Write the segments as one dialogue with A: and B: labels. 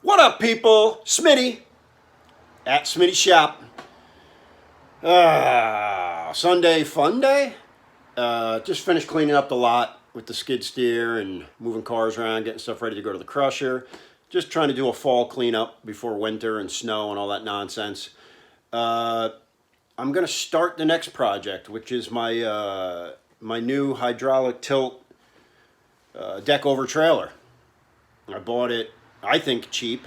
A: What up, people? Smitty at Smitty Shop. Sunday fun day. Just finished cleaning up the lot with the skid steer and moving cars around, getting stuff ready to go to the crusher. Just trying to do a fall cleanup before winter and snow and all that nonsense. I'm going to start the next project, which is my my new hydraulic tilt deckover trailer. I bought it, I think, cheap,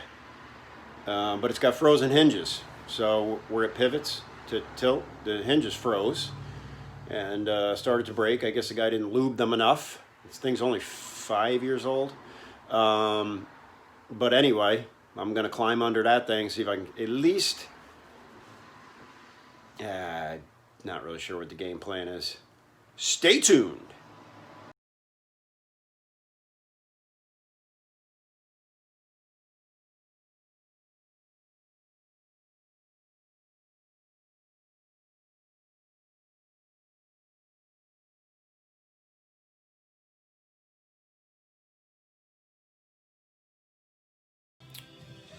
A: but it's got frozen hinges. So where it pivots to tilt, the hinges froze and started to break. I guess the guy didn't lube them enough. This thing's only 5 years old. But anyway, I'm going to climb under that thing, see if I can at least... not really sure what the game plan is. Stay tuned.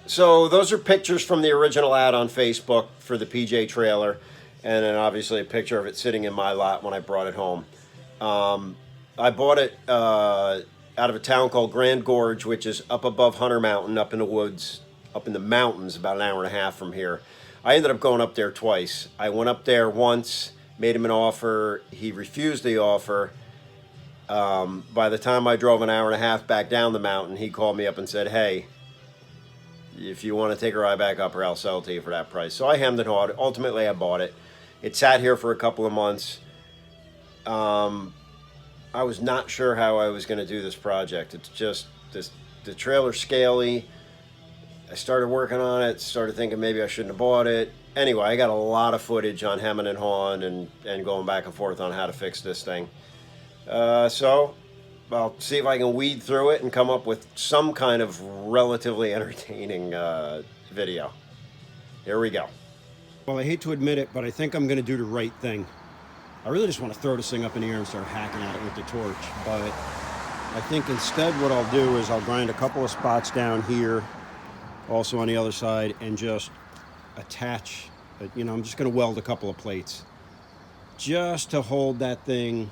A: So those are pictures from the original ad on Facebook for the PJ trailer, and then obviously a picture of it sitting in my lot when I brought it home. I bought it out of a town called Grand Gorge, which is up above Hunter Mountain, up in the woods, up in the mountains, about an hour and a half from here. I ended up going up there twice. I went up there once, made him an offer. He refused the offer. By the time I drove an hour and a half back down the mountain, he called me up and said, "Hey, if you want to take a ride back up, or I'll sell it to you for that price." So I hemmed and hawed. Ultimately, I bought it. It sat here for a couple of months. I was not sure how I was going to do this project. It's just the trailer's scaly. I started working on it, started thinking maybe I shouldn't have bought it. Anyway, I got a lot of footage on hemming and hawing and going back and forth on how to fix this thing. So I'll see if I can weed through it and come up with some kind of relatively entertaining video. Here we go. Well, I hate to admit it, but I think I'm going to do the right thing. I really just want to throw this thing up in the air and start hacking at it with the torch. But I think instead what I'll do is I'll grind a couple of spots down here, also on the other side, and just attach, I'm just going to weld a couple of plates just to hold that thing.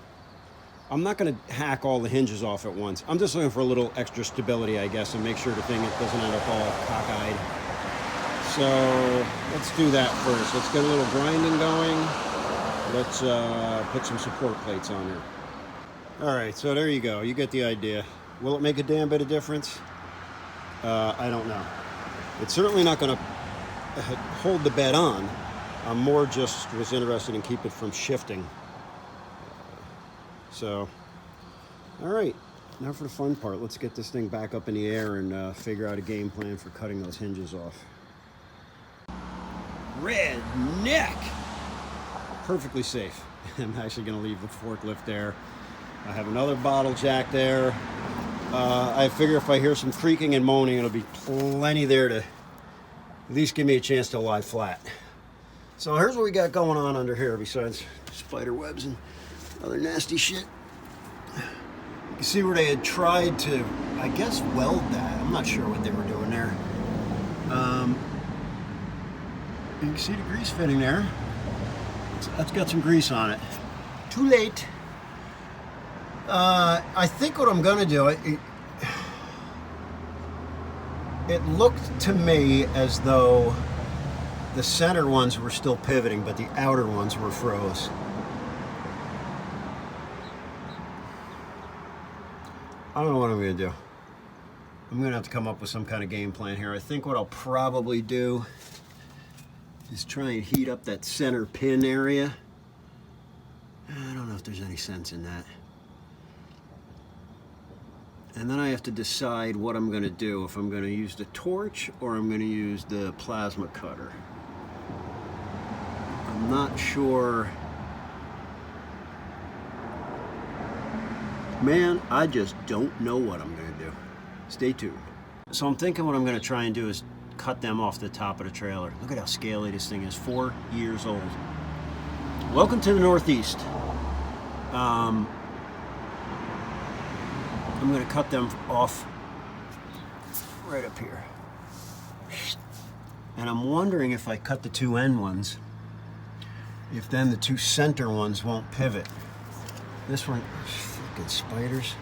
A: I'm not going to hack all the hinges off at once. I'm just looking for a little extra stability, I guess, and make sure the thing doesn't end up all cockeyed. So let's do that first. Let's get a little grinding going. Let's put some support plates on there. All right, so there you go. You get the idea. Will it make a damn bit of difference? I don't know. It's certainly not going to hold the bed on. I'm more just was interested in keep it from shifting. So, all right, now for the fun part. Let's get this thing back up in the air and figure out a game plan for cutting those hinges off. Redneck! Perfectly safe. I'm actually going to leave the forklift there. I have another bottle jack there. I figure if I hear some creaking and moaning, it'll be plenty there to at least give me a chance to lie flat. So here's what we got going on under here besides spider webs and other nasty shit. You can see where they had tried to, I guess, weld that. I'm not sure what they were doing there. You can see the grease fitting there. That's got some grease on it. Too late. I think what I'm going to do, it looked to me as though the center ones were still pivoting, but the outer ones were froze. I don't know what I'm going to do. I'm going to have to come up with some kind of game plan here. I think what I'll probably do is try and heat up that center pin area. I don't know if there's any sense in that. And then I have to decide what I'm going to do, if I'm going to use the torch or I'm going to use the plasma cutter. I'm not sure. Man, I just don't know what I'm going to do. Stay tuned. So I'm thinking what I'm going to try and do is cut them off the top of the trailer. Look at how scaly this thing is. 4 years old. Welcome to the Northeast. I'm going to cut them off right up here. And I'm wondering if I cut the two end ones, if then the two center ones won't pivot. This one, fucking spiders.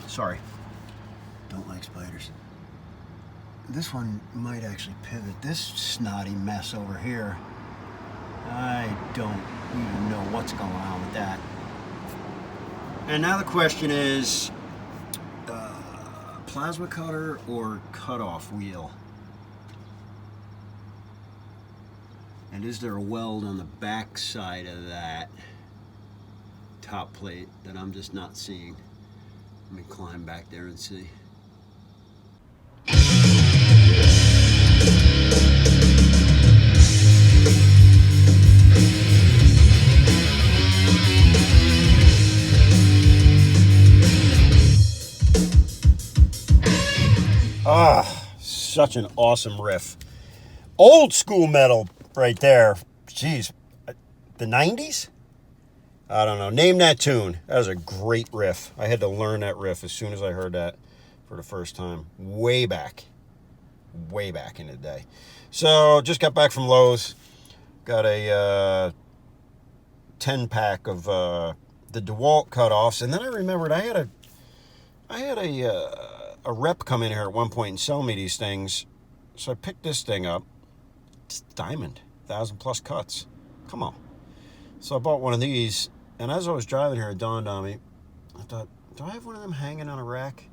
A: Sorry, don't like spiders. This one might actually pivot. This snotty mess over here, I don't even know what's going on with that. And now the question is, plasma cutter or cutoff wheel? And is there a weld on the back side of that top plate that I'm just not seeing? Let me climb back there and see. Ah, such an awesome riff. Old school metal right there. Jeez, the 90s? I don't know. Name that tune. That was a great riff. I had to learn that riff as soon as I heard that for the first time. Way back in the day. So, just got back from Lowe's. Got a 10-pack of the DeWalt cutoffs. And then I remembered I had a rep come in here at one point and sell me these things. So I picked this thing up. It's diamond. 1,000+ cuts. Come on. So I bought one of these. And as I was driving here, it dawned on me. I thought, do I have one of them hanging on a rack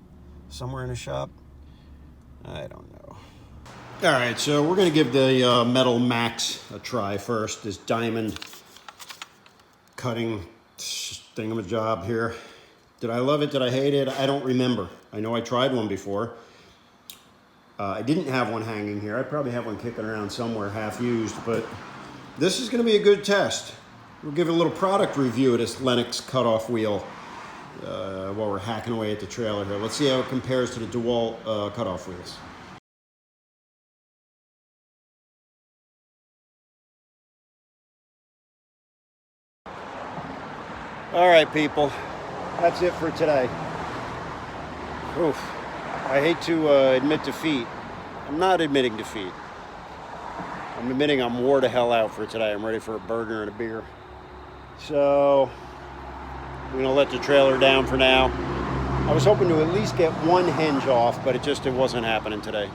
A: somewhere in the shop? I don't know. All right, so we're going to give the Metal Max a try first. This diamond cutting thingamajob here. Did I love it? Did I hate it? I don't remember. I know I tried one before. I didn't have one hanging here. I probably have one kicking around somewhere half used, but this is going to be a good test. We'll give it a little product review of this Lennox cutoff wheel while we're hacking away at the trailer here. Let's see how it compares to the DeWalt cutoff wheels. All right, people. That's it for today. Oof. I hate to admit defeat. I'm not admitting defeat. I'm admitting I'm wore the hell out for today. I'm ready for a burger and a beer. So, I'm going to let the trailer down for now. I was hoping to at least get one hinge off, but it wasn't happening today.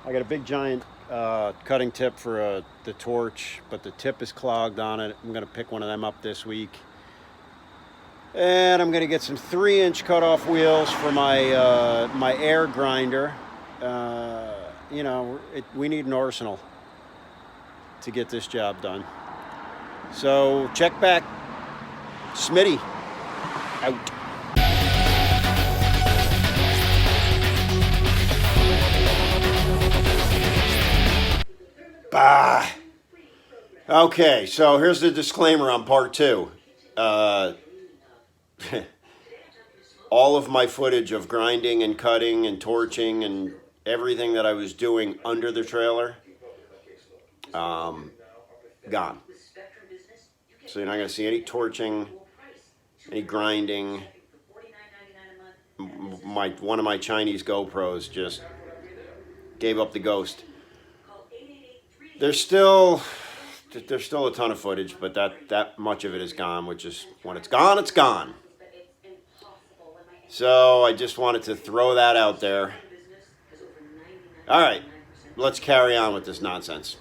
A: I got a big giant cutting tip for the torch, but the tip is clogged on it. I'm going to pick one of them up this week. And I'm going to get some 3-inch cutoff wheels for my my air grinder. You know, we need an arsenal to get this job done. So check back. Smitty out. Bah. Okay, so here's the disclaimer on part 2. All of my footage of grinding and cutting and torching and everything that I was doing under the trailer, gone. So you're not going to see any torching, any grinding. One of my Chinese GoPros just gave up the ghost. There's still a ton of footage, but that much of it is gone, which is, when it's gone, it's gone. So I just wanted to throw that out there. All right, let's carry on with this nonsense.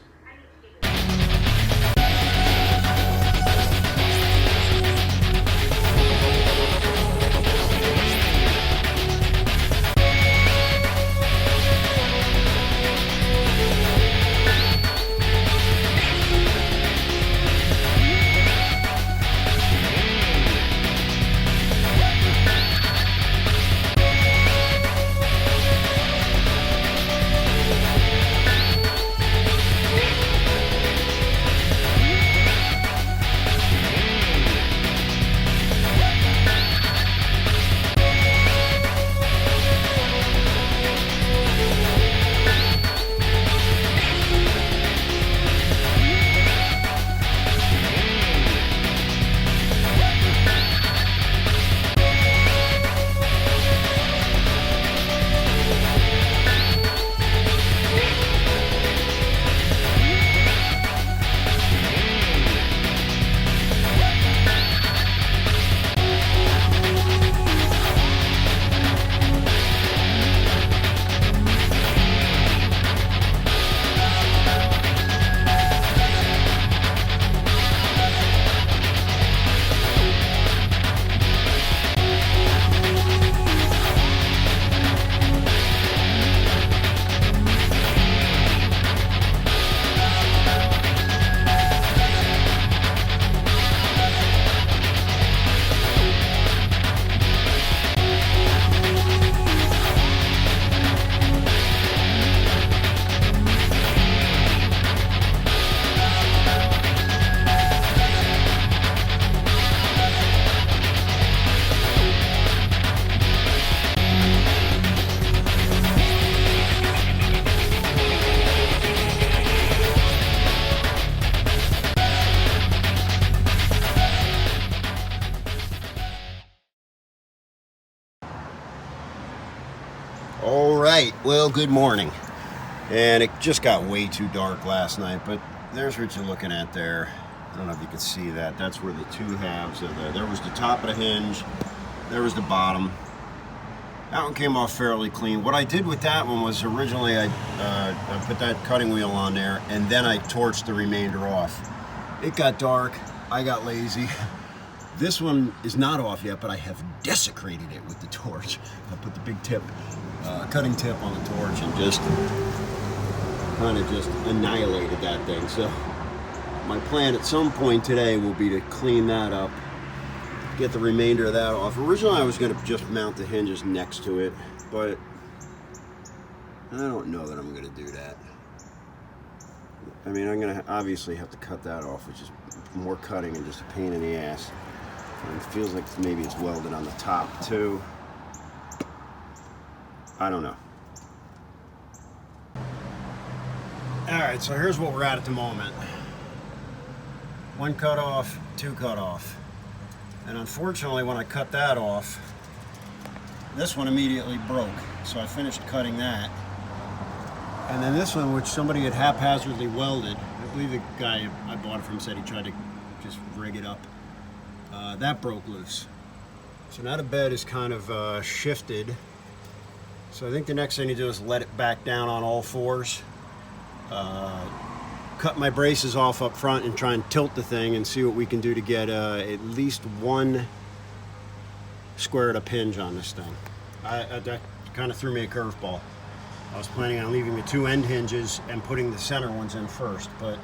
A: All right, well, good morning. And it just got way too dark last night, but there's what you're looking at there. I don't know if you can see that. That's where the two halves of there was the top of the hinge, there was the bottom. That one came off fairly clean. What I did with that one was originally I put that cutting wheel on there and then I torched the remainder off. It got dark, I got lazy. This one is not off yet, but I have desecrated it with the torch. I put the big tip, cutting tip on the torch and just kind of just annihilated that thing. So my plan at some point today will be to clean that up, get the remainder of that off. Originally I was going to just mount the hinges next to it, but I don't know that I'm going to do that. I mean, I'm going to obviously have to cut that off, which is more cutting and just a pain in the ass. And it feels like maybe it's welded on the top too. I don't know. Alright, so here's what we're at the moment. One cut off, two cut off. And unfortunately when I cut that off, this one immediately broke. So I finished cutting that. And then this one, which somebody had haphazardly welded, I believe the guy I bought it from said he tried to just rig it up. That broke loose. So now the bed is kind of shifted. So I think the next thing to do is let it back down on all fours. Cut my braces off up front and try and tilt the thing and see what we can do to get at least one squared up hinge on this thing. That kind of threw me a curveball. I was planning on leaving the two end hinges and putting the center ones in first, but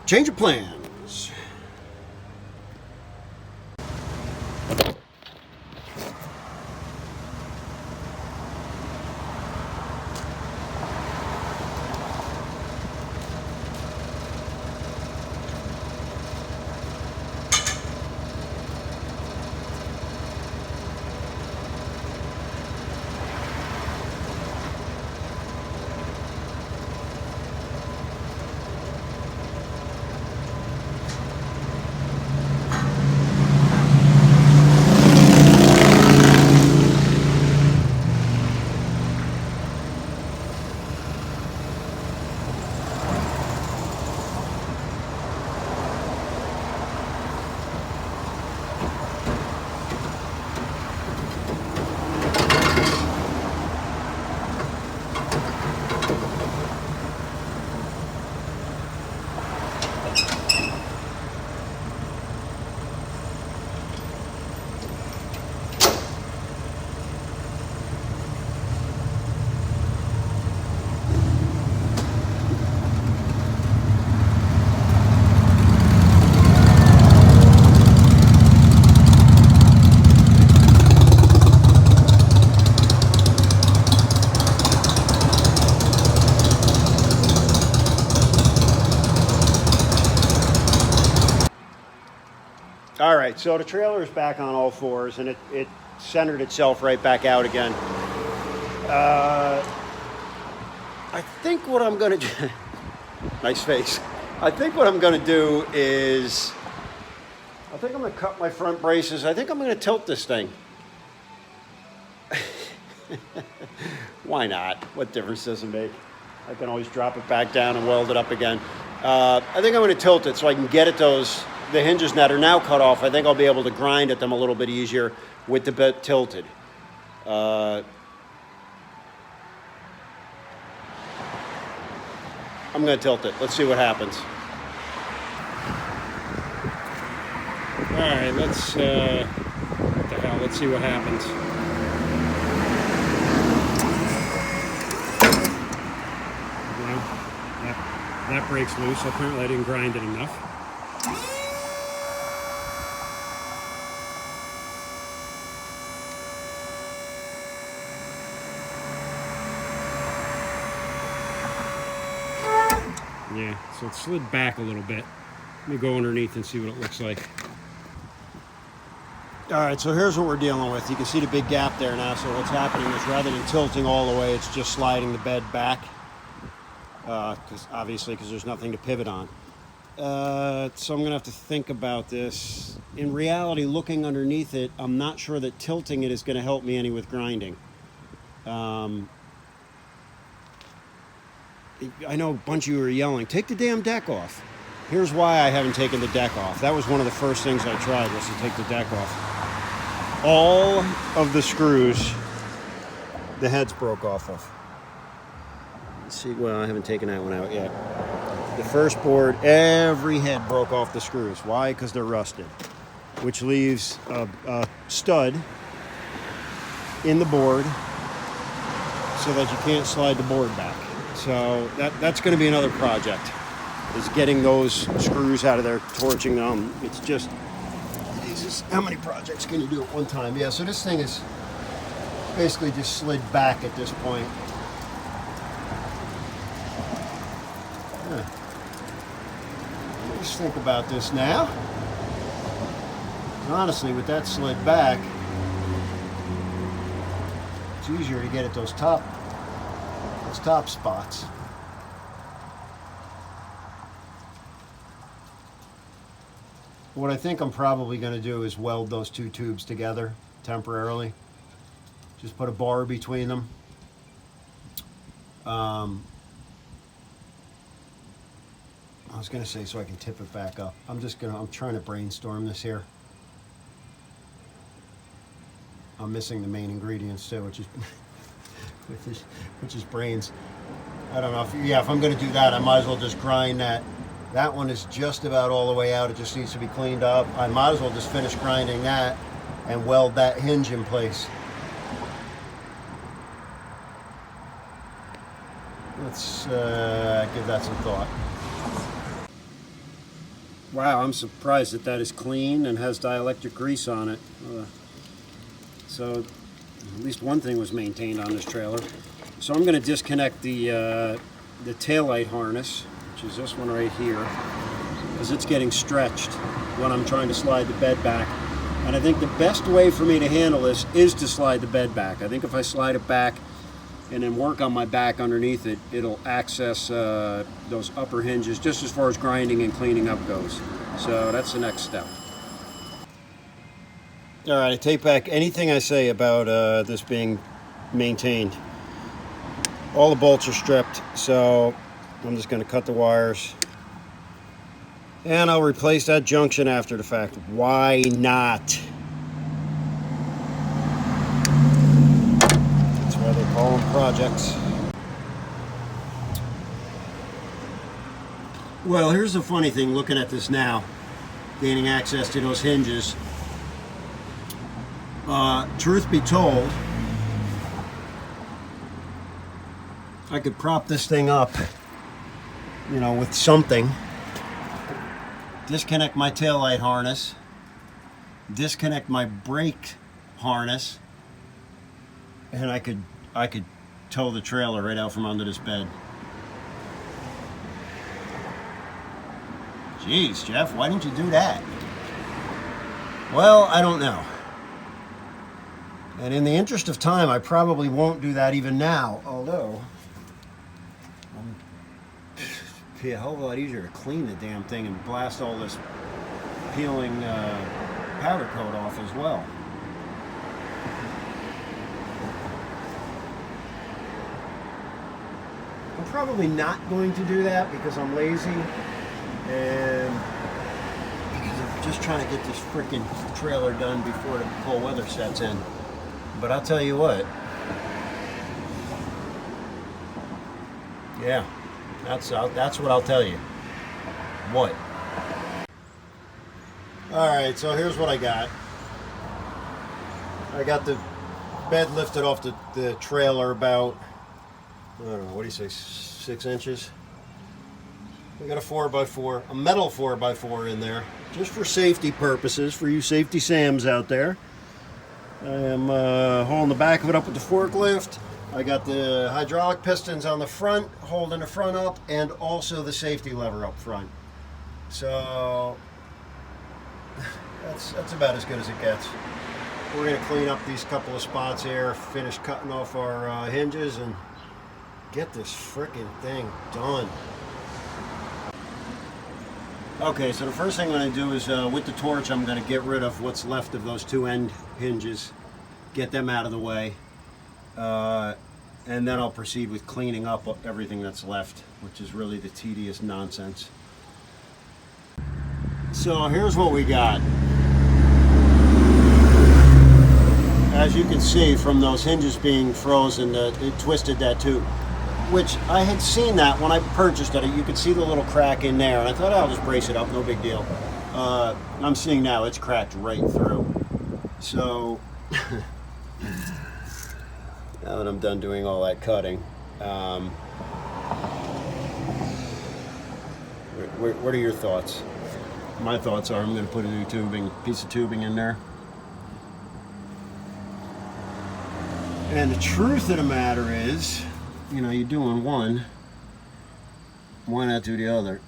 A: change of plans. All right, so the trailer is back on all fours, and it centered itself right back out again. I think what I'm going to do... Nice face. I think what I'm going to do is... I think I'm going to cut my front braces. I think I'm going to tilt this thing. Why not? What difference does it make? I can always drop it back down and weld it up again. I think I'm going to tilt it so I can get at the hinges that are now cut off. I think I'll be able to grind at them a little bit easier with the bit tilted. I'm going to tilt it. Let's see what happens. All right, let's what the hell? Let's see what happens. Well, that breaks loose. Apparently I didn't grind it enough. Yeah, so it slid back a little bit. Let me go underneath and see what it looks like. All right, so here's what we're dealing with. You can see the big gap there now. So what's happening is rather than tilting all the way, it's just sliding the bed back. Because there's nothing to pivot on. So I'm gonna have to think about this. In reality, looking underneath it, I'm not sure that tilting it is gonna help me any with grinding. I know a bunch of you are yelling, take the damn deck off. Here's why I haven't taken the deck off. That was one of the first things I tried, was to take the deck off. All of the screws, the heads broke off of. Let's see, well, I haven't taken that one out yet. The first board, every head broke off the screws. Why? Because they're rusted, which leaves a stud in the board so that you can't slide the board back. So that's going to be another project, is getting those screws out of there, torching them. It's just, Jesus, how many projects can you do at one time? Yeah, so this thing is basically just slid back at this point. Let's think about this now. And honestly, with that slid back, it's easier to get at those top spots. What I think I'm probably going to do is weld those two tubes together temporarily. Just put a bar between them. I was going to say so I can tip it back up. I'm trying to brainstorm this here. I'm missing the main ingredients too, which is brains. I don't know if I'm going to do that, I might as well just grind that. That one is just about all the way out. It just needs to be cleaned up. I might as well just finish grinding that and weld that hinge in place. Let's give that some thought. Wow, I'm surprised that is clean and has dielectric grease on it. So at least one thing was maintained on this trailer. So I'm going to disconnect the taillight harness, which is this one right here, because it's getting stretched when I'm trying to slide the bed back. And I think the best way for me to handle this is to slide the bed back. I think if I slide it back and then work on my back underneath it, it'll access those upper hinges just as far as grinding and cleaning up goes. So that's the next step. All right, I take back anything I say about this being maintained. All the bolts are stripped, so I'm just going to cut the wires. And I'll replace that junction after the fact. Why not? That's why they call them projects. Well, here's the funny thing looking at this now, gaining access to those hinges. Truth be told, I could prop this thing up, you know, with something, disconnect my taillight harness, disconnect my brake harness, and I could tow the trailer right out from under this bed. Jeez, Jeff, why didn't you do that? Well, I don't know. And in the interest of time, I probably won't do that even now, although it'd be a hell of a lot easier to clean the damn thing and blast all this peeling powder coat off as well. I'm probably not going to do that because I'm lazy and because I'm just trying to get this freaking trailer done before the cold weather sets in. But I'll tell you what, yeah, that's what I'll tell you. What? All right, so here's what I got. I got the bed lifted off the trailer about, I don't know, what do you say, 6 inches? I got a 4x4, a metal 4x4 in there, just for safety purposes, for you safety Sams out there. I am holding the back of it up with the forklift. I got the hydraulic pistons on the front, holding the front up, and also the safety lever up front. So that's about as good as it gets. We're going to clean up these couple of spots here, finish cutting off our hinges, and get this frickin' thing done. Okay, so the first thing I'm going to do is with the torch, I'm going to get rid of what's left of those two end hinges, get them out of the way. and then I'll proceed with cleaning up everything that's left, which is really the tedious nonsense. So here's what we got. As you can see from those hinges being frozen, it twisted that tube, which I had seen that when I purchased it. You could see the little crack in there, and I thought, I'll just brace it up, no big deal. I'm seeing now it's cracked right through. So now that I'm done doing all that cutting, what are your thoughts? My thoughts are I'm going to put a new piece of tubing in there. And the truth of the matter is, you know, you're doing one, why not do the other?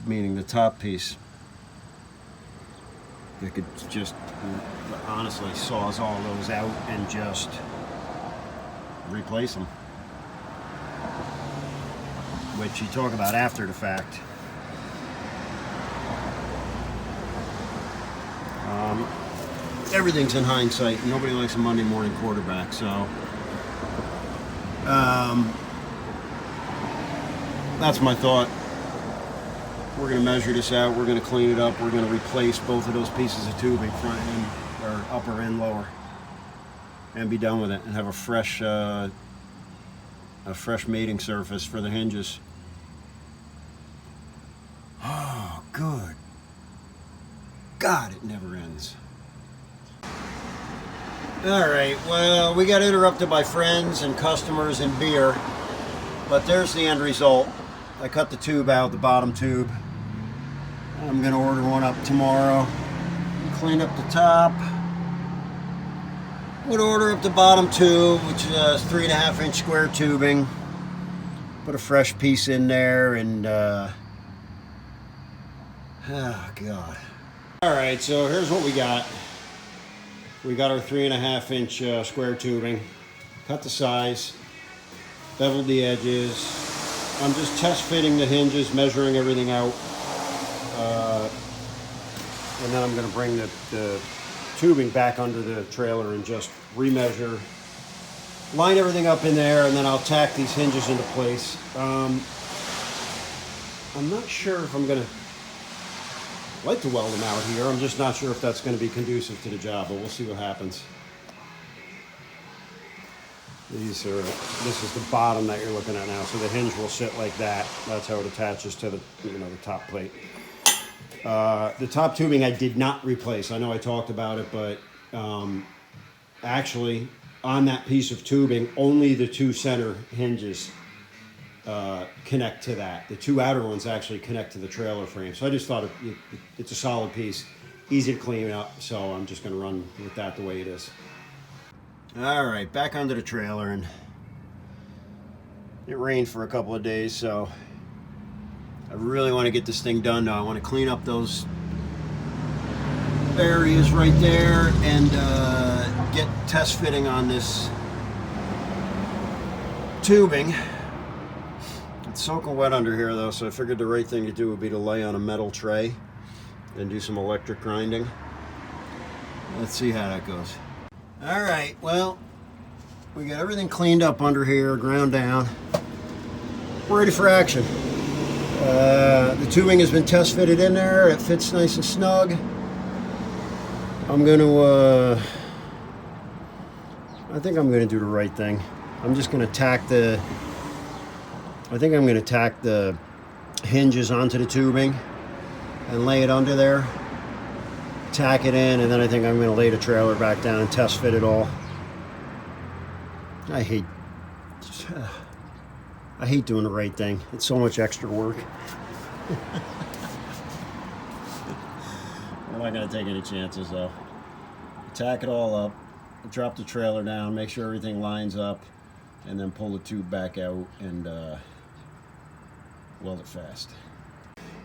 A: Meaning the top piece. You could just honestly saws all those out and just replace them. Which you talk about after the fact. Everything's in hindsight. Nobody likes a Monday morning quarterback, so that's my thought. We're going to measure this out. We're going to clean it up. We're going to replace both of those pieces of tubing, front end or upper and lower, and be done with it and have a fresh mating surface for the hinges. Oh, good God, it never ends. All right, well, we got interrupted by friends and customers and beer, but there's the end result. I cut the tube out, the bottom tube. I'm gonna order one up tomorrow. Clean up the top. I'm gonna order up the bottom tube, which is a 3.5-inch square tubing. Put a fresh piece in there, and oh God. All right, so here's what we got. We got our 3.5-inch square tubing. Cut the size, beveled the edges. I'm just test fitting the hinges, measuring everything out. And then I'm going to bring the tubing back under the trailer and just remeasure, line everything up in there, and then I'll tack these hinges into place. I'm not sure if I'm going to like to weld them out here. I'm just not sure if that's going to be conducive to the job, but we'll see what happens. This is the bottom that you're looking at now, so the hinge will sit like that. That's how it attaches to the the top plate. The top tubing I did not replace. I know I talked about it, but actually on that piece of tubing, only the two center hinges connect to that. The two outer ones actually connect to the trailer frame. So I just thought it's a solid piece, easy to clean up, so I'm just going to run with that the way it is. All right, back onto the trailer, and it rained for a couple of days, so I really want to get this thing done now. I want to clean up those areas right there and get test fitting on this tubing. It's soaking wet under here though, so I figured the right thing to do would be to lay on a metal tray and do some electric grinding. Let's see how that goes. All right, well, we got everything cleaned up under here, ground down. We're ready for action. The tubing has been test fitted in there. It fits nice and snug. I'm going to, I think I'm going to do the right thing. I'm just going to tack the hinges onto the tubing and lay it under there, tack it in, and then I think I'm going to lay the trailer back down and test fit it all. I hate doing the right thing. It's so much extra work. I'm not going to take any chances though. Tack it all up, drop the trailer down, make sure everything lines up, and then pull the tube back out and weld it fast.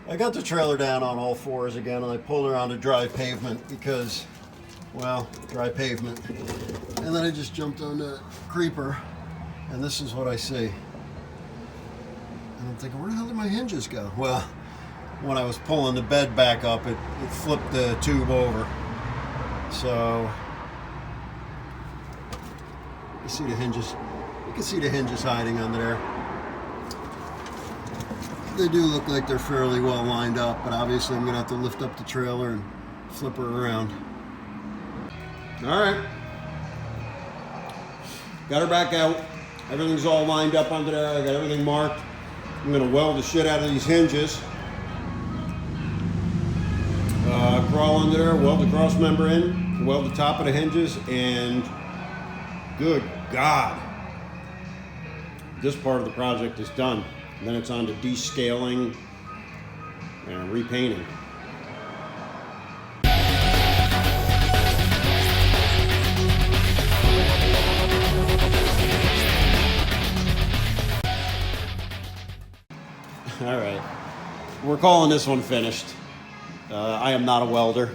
A: I got the trailer down on all fours again, and I pulled her onto dry pavement because, well, dry pavement. And then I just jumped on the creeper, and this is what I see. And I'm thinking, where the hell did my hinges go? Well, when I was pulling the bed back up, it flipped the tube over. So You see the hinges. You can see the hinges hiding under there. They do look like they're fairly well lined up, but obviously I'm gonna have to lift up the trailer and flip her around. All right. Got her back out. Everything's all lined up under there. I got everything marked. I'm gonna weld the shit out of these hinges. Crawl under there, weld the cross member in, weld the top of the hinges, and good God, this part of the project is done. And then it's on to descaling and repainting. All right, we're calling this one finished. I am not a welder.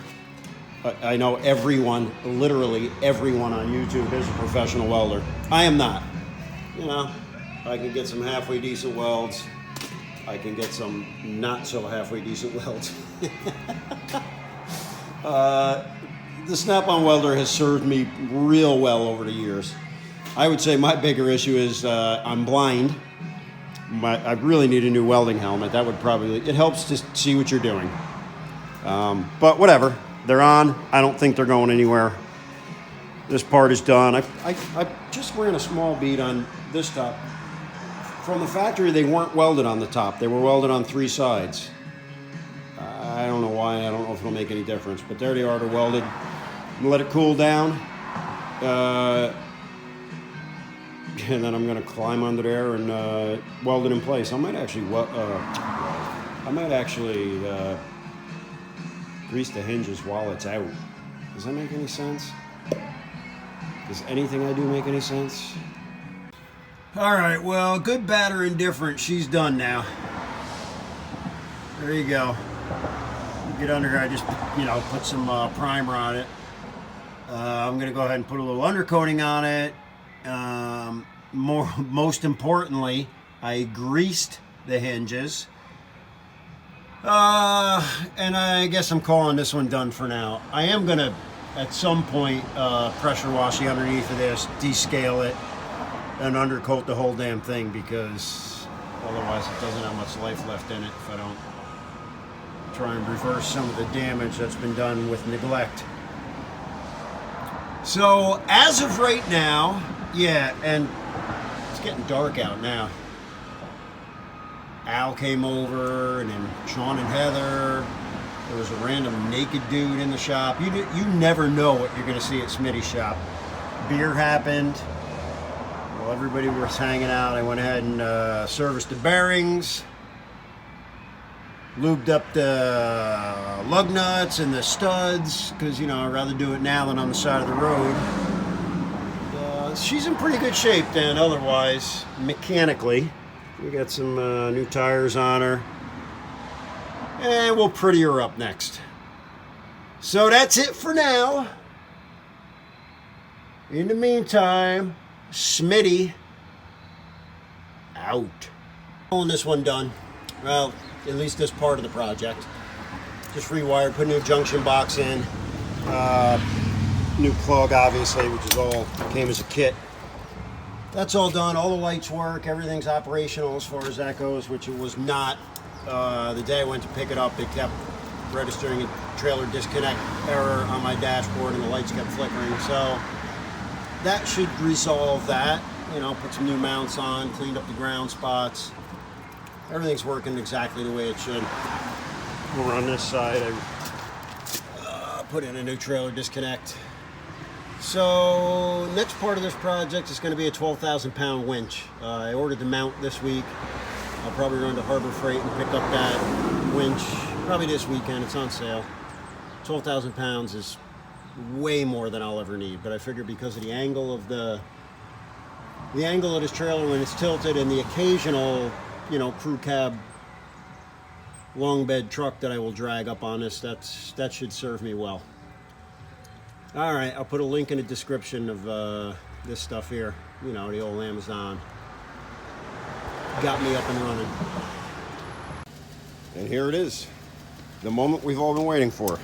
A: I know everyone, literally everyone on YouTube is a professional welder. I am not. You know, I can get some halfway decent welds. I can get some not so halfway decent welds. The snap-on welder has served me real well over the years. I would say my bigger issue is I'm blind. I really need a new welding helmet. That would probably, it helps to see what you're doing. But whatever, they're on. I don't think they're going anywhere. This part is done. I just ran a small bead on this top. From the factory, they weren't welded on the top. They were welded on 3 sides. I don't know why. I don't know if it'll make any difference. But there they are. They're welded. I'm gonna let it cool down. And then I'm going to climb under there and weld it in place. I might actually grease the hinges while it's out. Does that make any sense? Does anything I do make any sense? All right, well, good, bad, or indifferent, she's done now. There you go. Get under here, I just, put some primer on it. I'm gonna go ahead and put a little undercoating on it. Most importantly, I greased the hinges. And I guess I'm calling this one done for now. I am gonna, at some point, pressure wash the underneath of this, descale it, and undercoat the whole damn thing, because otherwise it doesn't have much life left in it if I don't try and reverse some of the damage that's been done with neglect. So as of right now, yeah, and it's getting dark out now. Al came over, and then Sean and Heather. There was a random naked dude in the shop. You never know what you're going to see at Smitty's shop. Beer happened. While everybody was hanging out, I went ahead and serviced the bearings. Lubed up the lug nuts and the studs, because, I'd rather do it now than on the side of the road. She's in pretty good shape then, otherwise, mechanically. We got some new tires on her. And we'll pretty her up next. So that's it for now. In the meantime, Smitty out. Calling this one done. Well, at least this part of the project. Just rewired, put a new junction box in. New plug, obviously, which is all came as a kit. That's all done. All the lights work. Everything's operational as far as that goes, which it was not. The day I went to pick it up, it kept registering a trailer disconnect error on my dashboard, and the lights kept flickering. So that should resolve that. Put some new mounts on, cleaned up the ground spots. Everything's working exactly the way it should. Over on this side, I put in a new trailer disconnect. So next part of this project is going to be a 12,000 pound winch. I ordered the mount this week. I'll probably run to Harbor Freight and pick up that winch probably this weekend. It's on sale. 12,000 pounds is way more than I'll ever need, but I figure because of the angle of the angle of this trailer when it's tilted, and the occasional crew cab long bed truck that I will drag up on this, that should serve me well. All right, I'll put a link in the description of this stuff here. The old Amazon got me up and running. And here it is, the moment we've all been waiting for.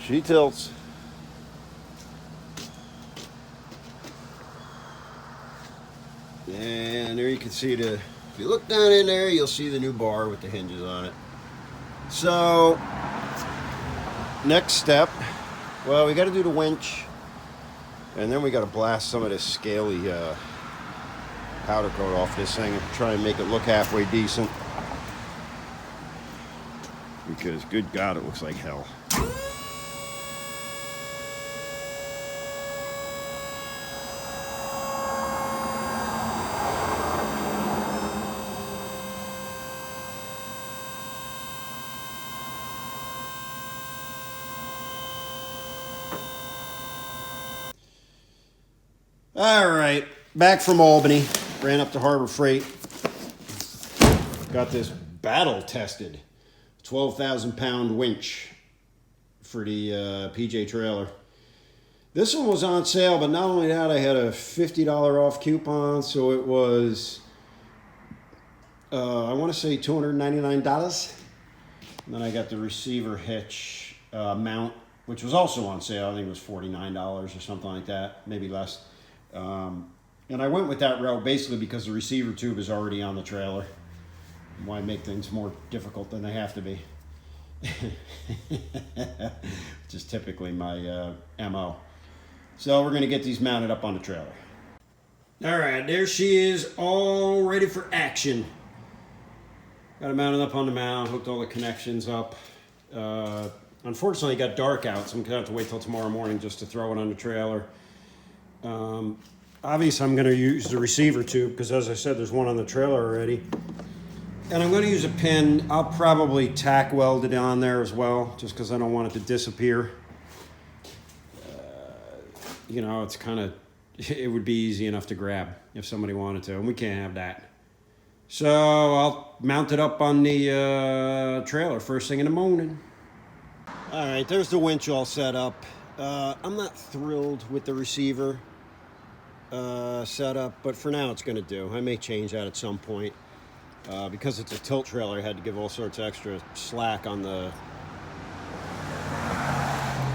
A: She tilts. And there you can see if you look down in there, you'll see the new bar with the hinges on it. So, next step, well, we got to do the winch, and then we got to blast some of this scaly powder coat off this thing and try and make it look halfway decent. Because, good God, it looks like hell. All right, back from Albany, ran up to Harbor Freight, got this battle-tested 12,000-pound winch for the PJ trailer. This one was on sale, but not only that, I had a $50 off coupon, so it was, I want to say $299. And then I got the receiver hitch mount, which was also on sale. I think it was $49 or something like that, maybe less. And I went with that route basically because the receiver tube is already on the trailer. Why make things more difficult than they have to be? Which is typically my MO. So we're going to get these mounted up on the trailer. All right, there she is, all ready for action. Got it mounted up on the mount, hooked all the connections up. Unfortunately, it got dark out, so I'm going to have to wait till tomorrow morning just to throw it on the trailer. Obviously, I'm going to use the receiver tube because, as I said, there's one on the trailer already. And I'm going to use a pin. I'll probably tack weld it on there as well, just because I don't want it to disappear. You know, it's kind of, it would be easy enough to grab if somebody wanted to, and we can't have that. So I'll mount it up on the trailer first thing in the morning. All right, there's the winch all set up. I'm not thrilled with the receiver setup, but for now it's going to do. I may change that at some point. Because it's a tilt trailer, I had to give all sorts of extra slack on the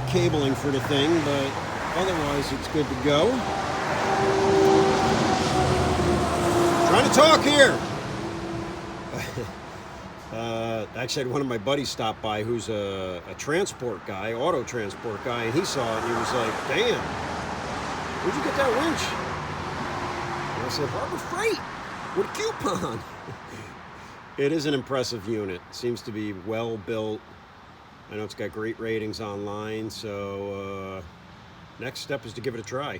A: cabling for the thing, but otherwise it's good to go. Trying to talk here! Actually, I had one of my buddies stop by who's a transport guy, auto transport guy, and he saw it and he was like, damn, where'd you get that winch? And I said, Harbor Freight, with a coupon. It is an impressive unit. Seems to be well built. I know it's got great ratings online, so next step is to give it a try.